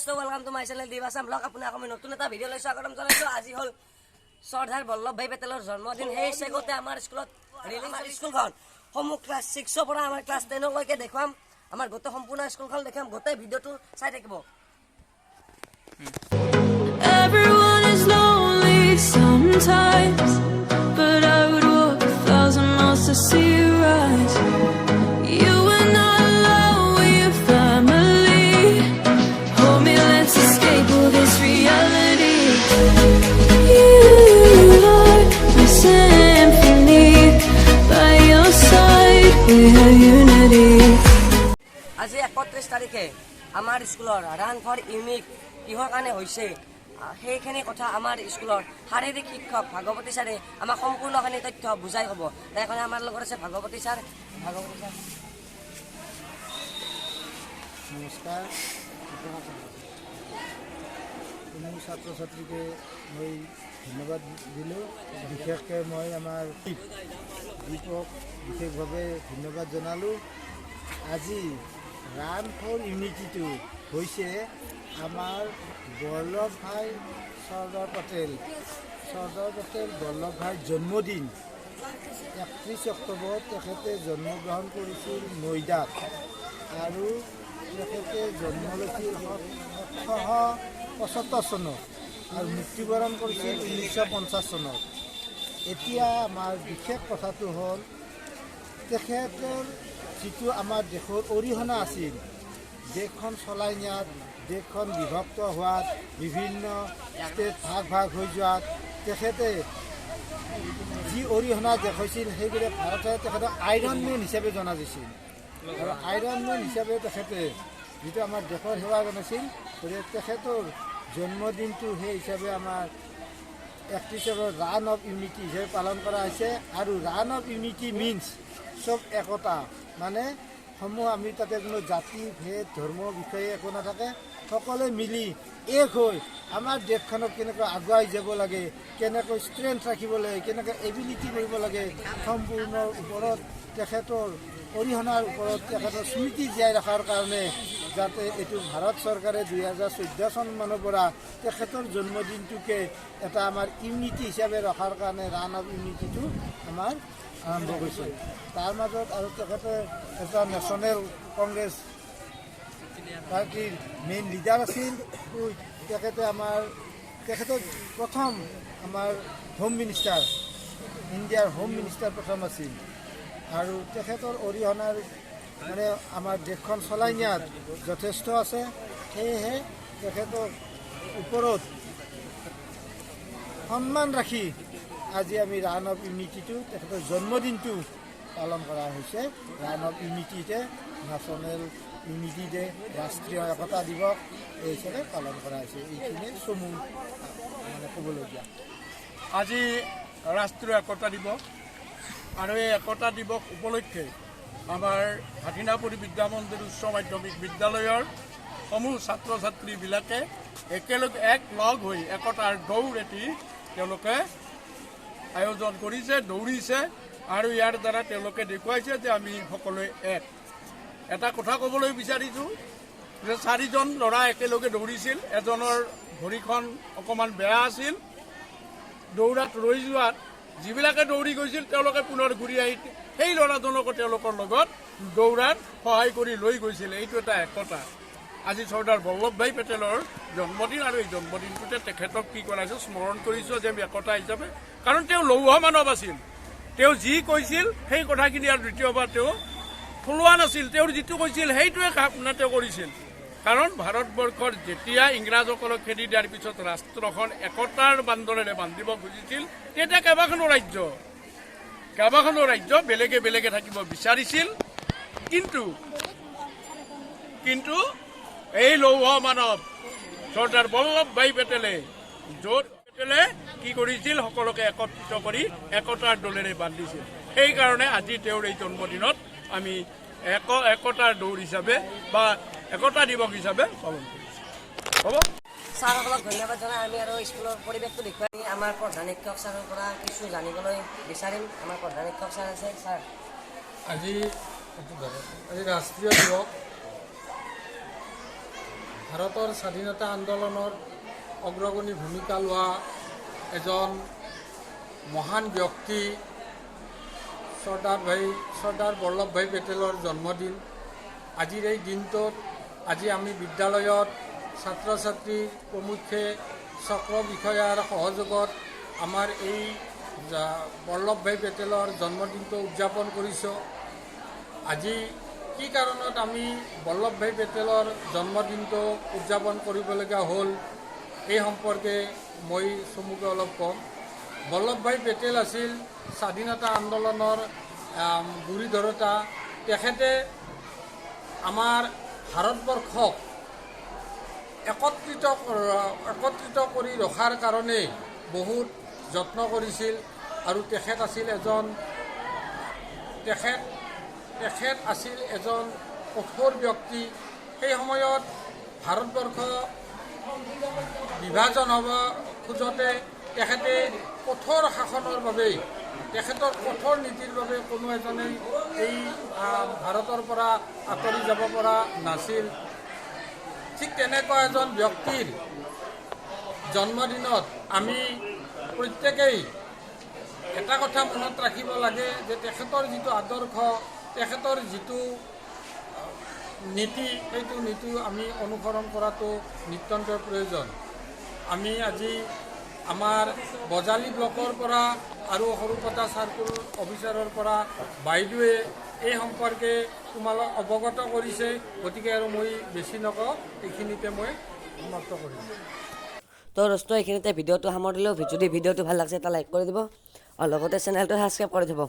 দোস্ত welcome to my channel দিবাসাম blog আপোনাক আমি নতুন এটা ভিডিও লৈ স্বাগতম জনাইছো আজি হল সৰ্দাৰ বল্লভভাই পেটেলৰ জন্মদিন সেই চেগতে আমাৰ স্কুলত ৰিলিং স্কুলখন সমূহ ক্লাস 6 পৰা আমাৰ ক্লাস 10 লৈকে দেখুৱাম আমাৰ গোটেই সম্পূৰ্ণ স্কুলখন দেখাম গোটেই ভিডিওটো চাই থাকিব Everyone is lonely sometimes, but I would walk 1,000 miles to see you rise. You are not alone with your family. Hold me, let's escape all this reality. You are my symphony. By your side, we have unity. আজি 31 তাৰিখে আমাৰ স্কুলৰ run for unique কিহৰ কাৰণে হৈছে সেইখিনি কথা আমাৰ স্কুলৰ শাৰীৰিক শিক্ষক ভাগৱতী ছাৰে আমাক সম্পূৰ্ণখিনি তথ্য বুজাই হ'ব সেইকাৰণে আমাৰ লগত আছে ভাগৱতী ছাৰ নমস্কাৰ কোনো ছাত্ৰ ছাত্ৰীকে মই ধন্যবাদ দিলোঁ বিশেষকৈ মই আমাৰ দীপক বিশেষভাৱে ধন্যবাদ জনালোঁ আজি ৰান ফৰ ইউনিটিটো হৈছে আমাৰ বল্লভভাই সৰ্দাৰ পেটেল বল্লভভাইৰ জন্মদিন 31 অক্টোবৰ তেখেতে জন্মগ্ৰহণ কৰিছিল নৈদাত আৰু তেখেতে জন্ম লৈছিল 1775 চনত আৰু মৃত্যুবৰণ কৰিছিল 1950 চনত এতিয়া আমাৰ বিশেষ কথাটো হ'ল তেখেতৰ যিটো আমাৰ দেশৰ অৰিহণা আছিল দেশখন চলাই নিয়াত দেশখন বিভক্ত হোৱাত বিভিন্ন ষ্টেট ভাগ হৈ যোৱাত তেখেতে যি অৰিহণা দেখুৱাইছিল সেইবিলাক ভাৰতে তেখেতক আইৰণ মেন হিচাপে জনা গৈছিল আৰু আইৰণ মেন হিচাপে তেখেতে যিটো আমাৰ দেশৰ সেৱা জনাইছিল গতিকে তেখেতৰ জন্মদিনটো সেই হিচাপে আমাৰ 31 ৰান অফ ইউনিটি হিচাপে পালন কৰা হৈছে আৰু ৰান অফ ইউনিটি মিনছ চব একতা মানে সমূহ আমি তাতে কোনো জাতি ভেদ ধৰ্ম বিষয়ে একো নাথাকে সকলোৱে মিলি এক হৈ আমাৰ দেশখনক কেনেকৈ আগুৱাই যাব লাগে কেনেকৈ ষ্ট্ৰেংথ ৰাখিব লাগে কেনেকৈ এবিলিটি কৰিব লাগে সম্পূৰ্ণ ওপৰত তেখেতৰ অৰিহণাৰ ওপৰত তেখেতৰ স্মৃতি জীয়াই ৰখাৰ কাৰণে যাতে এইটো ভাৰত চৰকাৰে 2014 চনমানৰ পৰা তেখেতৰ জন্মদিনটোকে এটা আমাৰ ইউনিটি হিচাপে ৰখাৰ কাৰণে ৰান অফ ইউনিটিটো আমাৰ আৰম্ভ কৰিছে তাৰ মাজত আৰু তেখেতে এটা নেশ্যনেল কংগ্ৰেছ পাৰ্টিৰ মেইন লিডাৰ আছিল তেখেতৰ প্ৰথম আমাৰ হোম মিনিষ্টাৰ ইণ্ডিয়াৰ হোম মিনিষ্টাৰ প্ৰথম আছিল আৰু তেখেতৰ অৰিহণাৰ মানে আমাৰ দেশখন চলাই নিয়াত যথেষ্ট আছে সেয়েহে তেখেতৰ ওপৰত সন্মান ৰাখি আজি আমি ৰান অফ ইউনিটিটো তেখেতৰ জন্মদিনটো পালন কৰা হৈছে ৰান অফ ইউনিটিতে নেশ্যনেল ইউনিটি ডে ৰাষ্ট্ৰীয় একতা দিৱস এই হিচাপে পালন কৰা হৈছে এইখিনিয়ে চমু মানে ক'বলগীয়া আজি ৰাষ্ট্ৰীয় একতা দিৱস আৰু এই একতা দিৱস উপলক্ষে আমাৰ হাটিনাপুৰী বিদ্যা মন্দিৰ উচ্চ মাধ্যমিক বিদ্যালয়ৰ সমূহ ছাত্ৰ ছাত্ৰীবিলাকে একেলগে এক লগ হৈ একতাৰ দৌৰ এটি তেওঁলোকে আয়োজন কৰিছে দৌৰিছে আৰু ইয়াৰ দ্বাৰা তেওঁলোকে দেখুৱাইছে যে আমি সকলোৱে এটা কথা ক'বলৈ বিচাৰিছোঁ যে 4জন ল'ৰা একেলগে দৌৰিছিল এজনৰ ভৰিখন অকণমান বেয়া আছিল দৌৰাত ৰৈ যোৱাত যিবিলাকে দৌৰি গৈছিল তেওঁলোকে পুনৰ ঘূৰি আহি সেই ল'ৰাজনকো তেওঁলোকৰ লগত দৌৰাত সহায় কৰি লৈ গৈছিল এইটো এটা একতা আজি সৰ্দাৰ বল্লভভাই পেটেলৰ জন্মদিন আৰু এই জন্মদিনটোতে তেখেতক কি কৰাইছোঁ স্মৰণ কৰিছোঁ যে আমি একতা হিচাপে কাৰণ তেওঁ লৌহ মানৱ আছিল তেওঁ যি কৈছিল সেই কথাখিনি আৰু দ্বিতীয়বাৰ তেওঁ থলোৱা নাছিল তেওঁৰ যিটো কৈছিল সেইটোৱে কামনা তেওঁ কৰিছিল কাৰণ ভাৰতবৰ্ষৰ যেতিয়া ইংৰাজসকলক খেদি দিয়াৰ পিছত ৰাষ্ট্ৰখন একতাৰ বান্ধোনেৰে বান্ধিব খুজিছিল তেতিয়া কেইবাখনো ৰাজ্য বেলেগে বেলেগে থাকিব বিচাৰিছিল কিন্তু এই লৌহ মানৱ সৰ্দাৰ বল্লভভাই পেটেলে কি কৰিছিল সকলোকে একত্ৰিত কৰি একতাৰ দলেৰে বান্ধিছিল সেইকাৰণে আজি তেওঁৰ এই জন্মদিনত আমি একতাৰ দৌৰ হিচাপে বা একতা দিৱস হিচাপে পালন কৰিছোঁ হ'ব ছাৰসকলক ধন্যবাদ জনাই আমি আৰু স্কুলৰ পৰিৱেশটো দেখুৱাই আমাৰ প্ৰধান শিক্ষক ছাৰৰ পৰা কিছু জানিবলৈ বিচাৰিম আমাৰ প্ৰধান শিক্ষক ছাৰ আছে ছাৰ আজি ৰাষ্ট্ৰীয় দিৱস ভাৰতৰ স্বাধীনতা আন্দোলনৰ অগ্ৰগণী ভূমিকা লোৱা এজন মহান ব্যক্তি চৰ্দাৰ বল্লভভাই পেটেলৰ জন্মদিন। আজিৰ এই দিনটোত আজি আমি বিদ্যালয়ত ছাত্ৰ ছাত্ৰী প্ৰমুখ্যে চক্ৰ বিষয়াৰ সহযোগত আমাৰ এই বল্লভভাই পেটেলৰ জন্মদিনটো উদযাপন কৰিছোঁ। আজি কি কাৰণত আমি বল্লভভাই পেটেলৰ জন্মদিনটো উদযাপন কৰিবলগীয়া হ'ল এই সম্পৰ্কে মই চমুকৈ অলপ ক'ম। বল্লভভাই পেটেল আছিল স্বাধীনতা আন্দোলনৰ গুৰিধৰোঁতা। তেখেতে আমাৰ ভাৰতবৰ্ষক একত্ৰিত কৰি ৰখাৰ কাৰণে বহুত যত্ন কৰিছিল আৰু তেখেত আছিল এজন কঠোৰ ব্যক্তি। সেই সময়ত ভাৰতবৰ্ষ বিভাজন হ'ব খোজোতে তেখেতে কঠোৰ শাসনৰ বাবে, তেখেতৰ কঠোৰ নীতিৰ বাবে কোনো এজনেই এই ভাৰতৰ পৰা আঁতৰি যাব পৰা নাছিল। ঠিক তেনেকুৱা এজন ব্যক্তিৰ জন্মদিনত আমি প্ৰত্যেকেই এটা কথা মনত ৰাখিব লাগে যে তেখেতৰ যিটো আদৰ্শ, তেখেতৰ যিটো নীতি, সেইটো নীতি আমি অনুসৰণ কৰাটো নিতান্ত প্ৰয়োজন। আমি আজি আমাৰ বজালী ব্লকৰ পৰা আৰু সৰুপতা চাৰ্কুল অফিচাৰৰ পৰা বাইদেৱে এই সম্পৰ্কে তোমালোক অৱগত কৰিছে। গতিকে আৰু মই বেছি নকওঁ, এইখিনিতে মই সমাপ্ত কৰিছোঁ। তো দোস্ত এইখিনিতে ভিডিঅ'টো সামৰিলোঁ। যদি ভিডিঅ'টো ভাল লাগিছে এটা লাইক কৰি দিব আৰু লগতে চেনেলটো ছাবস্ক্ৰাইব কৰি দিব।